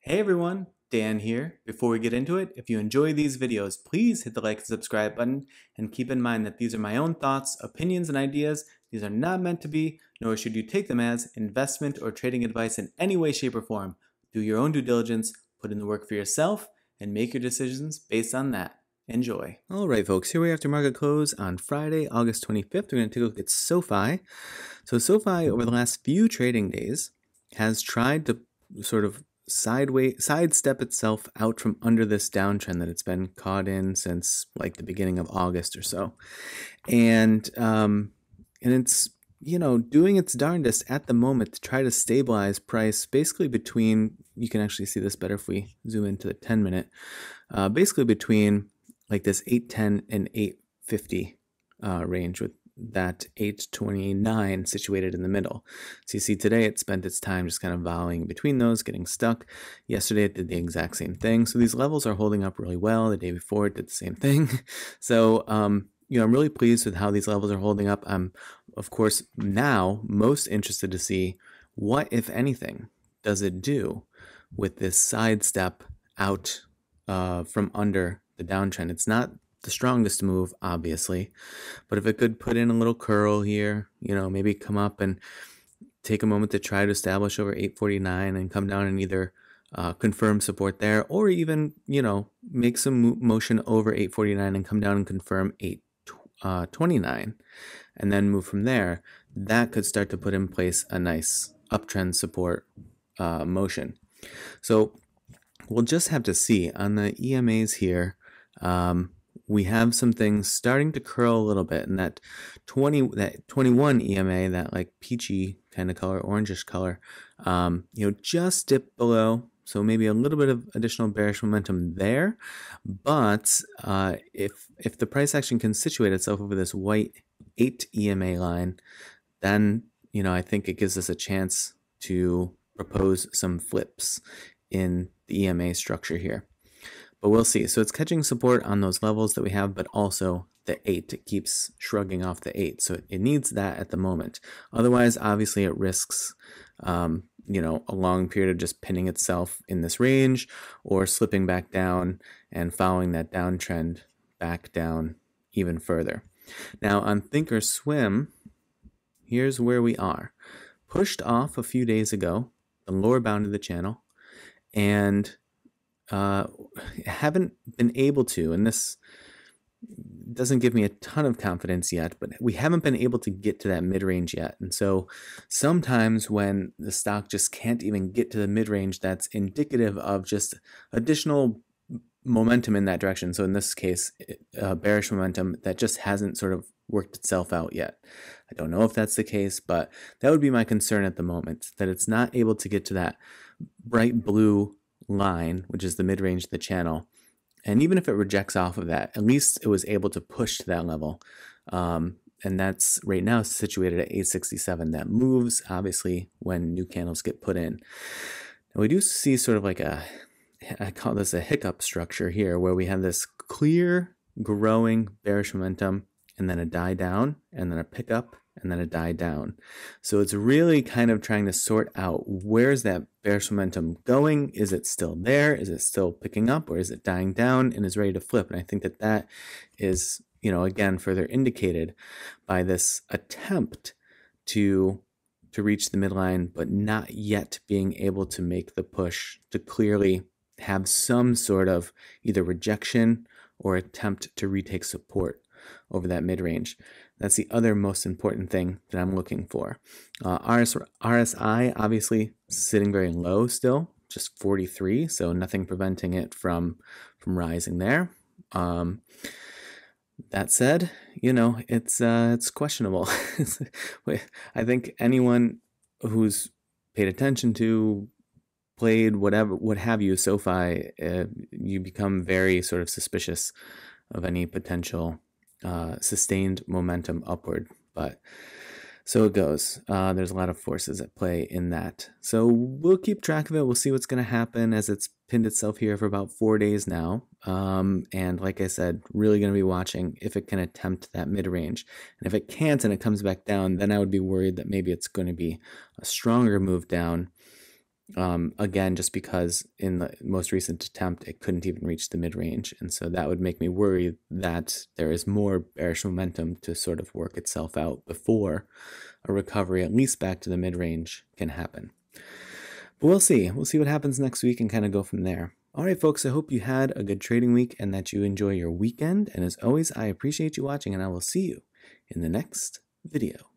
Hey everyone, Dan here. Before we get into it, if you enjoy these videos, please hit the like and subscribe button and keep in mind that these are my own thoughts, opinions, and ideas. These are not meant to be, nor should you take them as investment or trading advice in any way, shape, or form. Do your own due diligence, put in the work for yourself, and make your decisions based on that. Enjoy. All right, folks, here we are after market close on Friday, August 25th. We're going to take a look at SoFi. So SoFi, over the last few trading days, has tried to sort of sidestep itself out from under this downtrend that it's been caught in since like the beginning of August or so, and it's doing its darndest at the moment to try to stabilize price basically between. You can actually see this better if we zoom into the 10-minute, basically between like this 810 and 850 range, with that 829 situated in the middle. So you see today it spent its time just kind of volleying between those, getting stuck. Yesterday it did the exact same thing. So these levels are holding up really well. The day before it did the same thing. So I'm really pleased with how these levels are holding up. I'm, of course, now most interested to see what, if anything, does it do with this sidestep out from under the downtrend. It's not the strongest move, obviously, but if it could put in a little curl here, maybe come up and take a moment to try to establish over 849 and come down and either confirm support there, or even make some motion over 849 and come down and confirm 829 and then move from there, that could start to put in place a nice uptrend support motion. So we'll just have to see on the EMAs here. We have some things starting to curl a little bit, and that 21 EMA, that like peachy kind of color, orangish color, just dipped below. So maybe a little bit of additional bearish momentum there. But if the price action can situate itself over this white 8 EMA line, then I think it gives us a chance to propose some flips in the EMA structure here. But we'll see. So it's catching support on those levels that we have, but also the 8. It keeps shrugging off the 8. So it needs that at the moment. Otherwise, obviously, it risks, a long period of just pinning itself in this range or slipping back down and following that downtrend back down even further. Now, on Thinkorswim, here's where we are. Pushed off a few days ago, the lower bound of the channel, and haven't been able to, and this doesn't give me a ton of confidence yet, but we haven't been able to get to that mid-range yet. And so sometimes when the stock just can't even get to the mid-range, that's indicative of just additional momentum in that direction. So in this case, bearish momentum that just hasn't sort of worked itself out yet. I don't know if that's the case, but that would be my concern at the moment, that it's not able to get to that bright blue line, which is the mid-range of the channel. And even if it rejects off of that, at least it was able to push to that level. And that's right now situated at 867. That moves, obviously, when new candles get put in. Now we do see sort of like I call this a hiccup structure here, where we have this clear growing bearish momentum, and then a die down, and then a pickup, and then a die down. So it's really kind of trying to sort out, where's that bearish momentum going? Is it still there? Is it still picking up, or is it dying down and is ready to flip? And I think that is, again, further indicated by this attempt to reach the midline, but not yet being able to make the push to clearly have some sort of either rejection or attempt to retake support over that mid-range. That's the other most important thing that I'm looking for. RSI, obviously, sitting very low still, just 43, so nothing preventing it from rising there. That said, it's questionable. I think anyone who's paid attention to, played, what have you, SoFi, you become very sort of suspicious of any potential sustained momentum upward. But so it goes. There's a lot of forces at play in that. So we'll keep track of it. We'll see what's going to happen, as it's pinned itself here for about 4 days now. And like I said, really going to be watching if it can attempt that mid-range. And if it can't and it comes back down, then I would be worried that maybe it's going to be a stronger move down Again, just because in the most recent attempt, it couldn't even reach the mid-range. And so that would make me worry that there is more bearish momentum to sort of work itself out before a recovery, at least back to the mid-range, can happen. But we'll see. We'll see what happens next week and kind of go from there. All right, folks, I hope you had a good trading week and that you enjoy your weekend. And as always, I appreciate you watching, and I will see you in the next video.